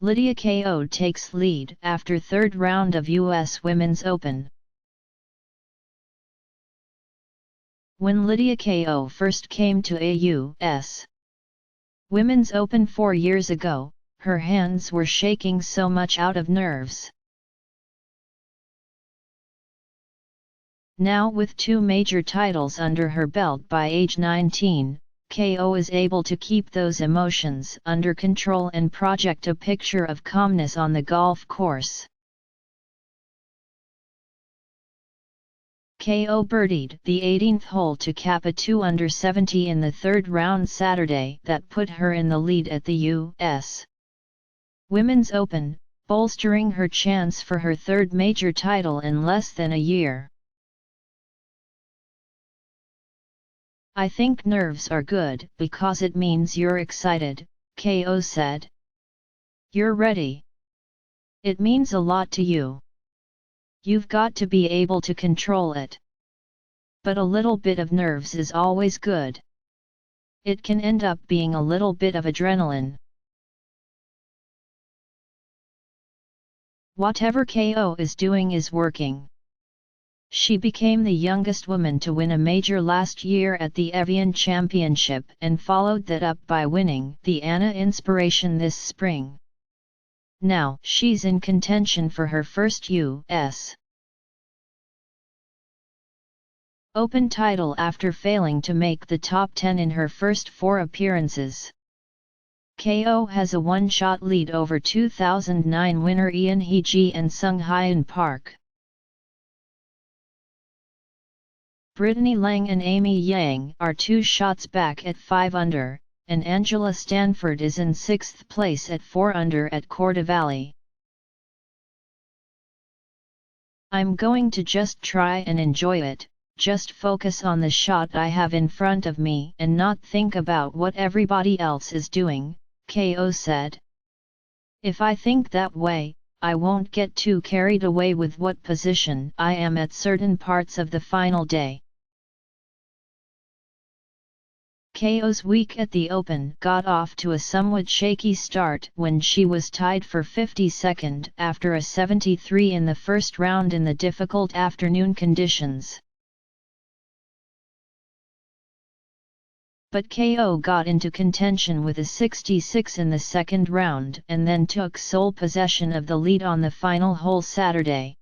Lydia Ko takes lead after third round of US Women's Open. When Lydia Ko first came to a US Women's Open 4 years ago, her hands were shaking so much out of nerves. Now with 2 major titles under her belt by age 19, Ko is able to keep those emotions under control and project a picture of calmness on the golf course. Ko birdied the 18th hole to cap a 2 under 70 in the third round Saturday that put her in the lead at the US Women's Open, bolstering her chance for her third major title in less than a year. "I think nerves are good because it means you're excited," Ko said. "You're ready. It means a lot to you. You've got to be able to control it. But a little bit of nerves is always good. It can end up being a little bit of adrenaline." Whatever Ko is doing is working. She became the youngest woman to win a major last year at the Evian Championship and followed that up by winning the Anna Inspiration this spring. Now she's in contention for her first US Open title after failing to make the top 10 in her first 4 appearances. Ko has a 1-shot lead over 2009 winner Ian He and Hyun Park. Brittany Lang and Amy Yang are 2 shots back at 5 under, and Angela Stanford is in 6th place at 4 under at CordeValle. "I'm going to just try and enjoy it, just focus on the shot I have in front of me and not think about what everybody else is doing," Ko said. "If I think that way, I won't get too carried away with what position I am at certain parts of the final day." Ko's week at the Open got off to a somewhat shaky start when she was tied for 52nd after a 73 in the first round in the difficult afternoon conditions. But Ko got into contention with a 66 in the second round and then took sole possession of the lead on the final hole Saturday.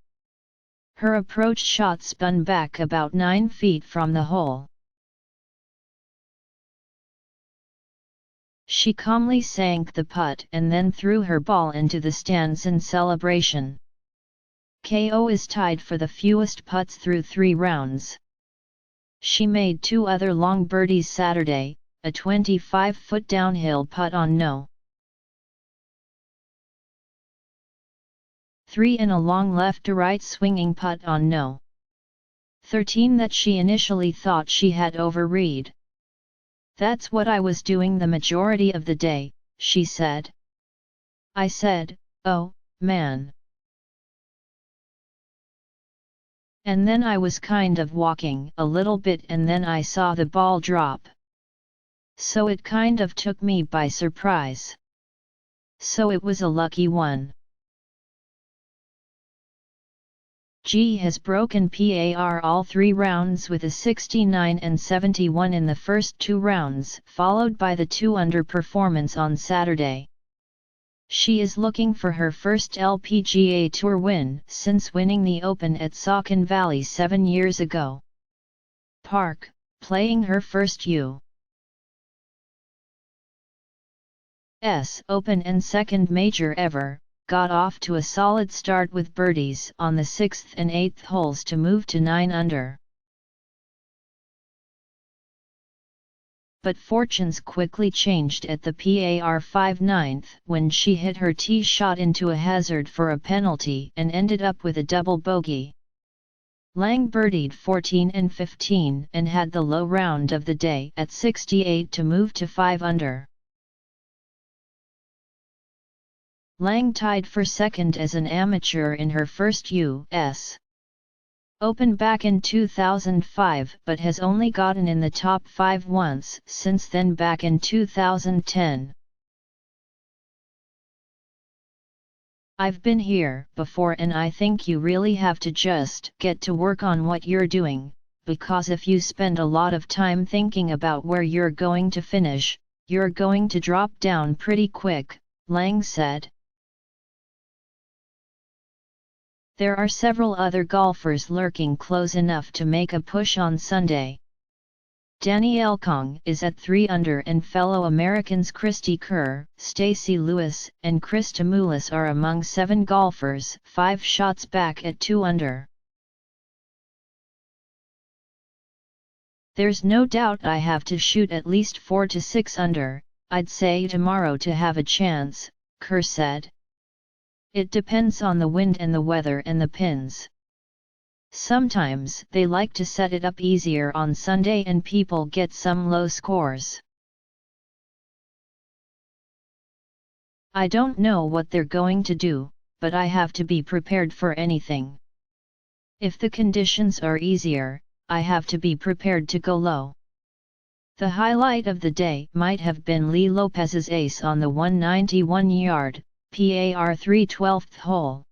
Her approach shot spun back about 9 feet from the hole. She calmly sank the putt and then threw her ball into the stands in celebration. Ko is tied for the fewest putts through 3 rounds. She made 2 other long birdies Saturday, a 25-foot downhill putt on No. 3 and a long left-to-right swinging putt on No. 13 that she initially thought she had over-read. "That's what I was doing the majority of the day," she said. "I said, oh, man. And then I was kind of walking a little bit and then I saw the ball drop. So it kind of took me by surprise. So it was a lucky one." She has broken par all 3 rounds with a 69 and 71 in the first 2 rounds, followed by the 2 under performance on Saturday. She is looking for her first LPGA Tour win since winning the Open at Saucon Valley 7 years ago. Park, playing her first US Open and second major ever, got off to a solid start with birdies on the 6th and 8th holes to move to 9 under. But fortunes quickly changed at the par 5/9 when she hit her tee shot into a hazard for a penalty and ended up with a double bogey. Lang birdied 14 and 15 and had the low round of the day at 68 to move to 5 under. Lang tied for second as an amateur in her first US Open back in 2005 but has only gotten in the top 5 once since then, back in 2010. I've been here before and I think you really have to just get to work on what you're doing, because if you spend a lot of time thinking about where you're going to finish, you're going to drop down pretty quick, Lang said. There are several other golfers lurking close enough to make a push on Sunday. Danielle Kang is at 3 under and fellow Americans Cristie Kerr, Stacy Lewis and Kris Tamulis are among 7 golfers 5 shots back at 2 under. There's no doubt I have to shoot at least 4 to 6 under, I'd say tomorrow to have a chance, Kerr said. It depends on the wind and the weather and the pins. Sometimes they like to set it up easier on Sunday and people get some low scores. I don't know what they're going to do, but I have to be prepared for anything. If the conditions are easier, I have to be prepared to go low. The highlight of the day might have been Lee Lopez's ace on the 191-yard, par 3/12th hole.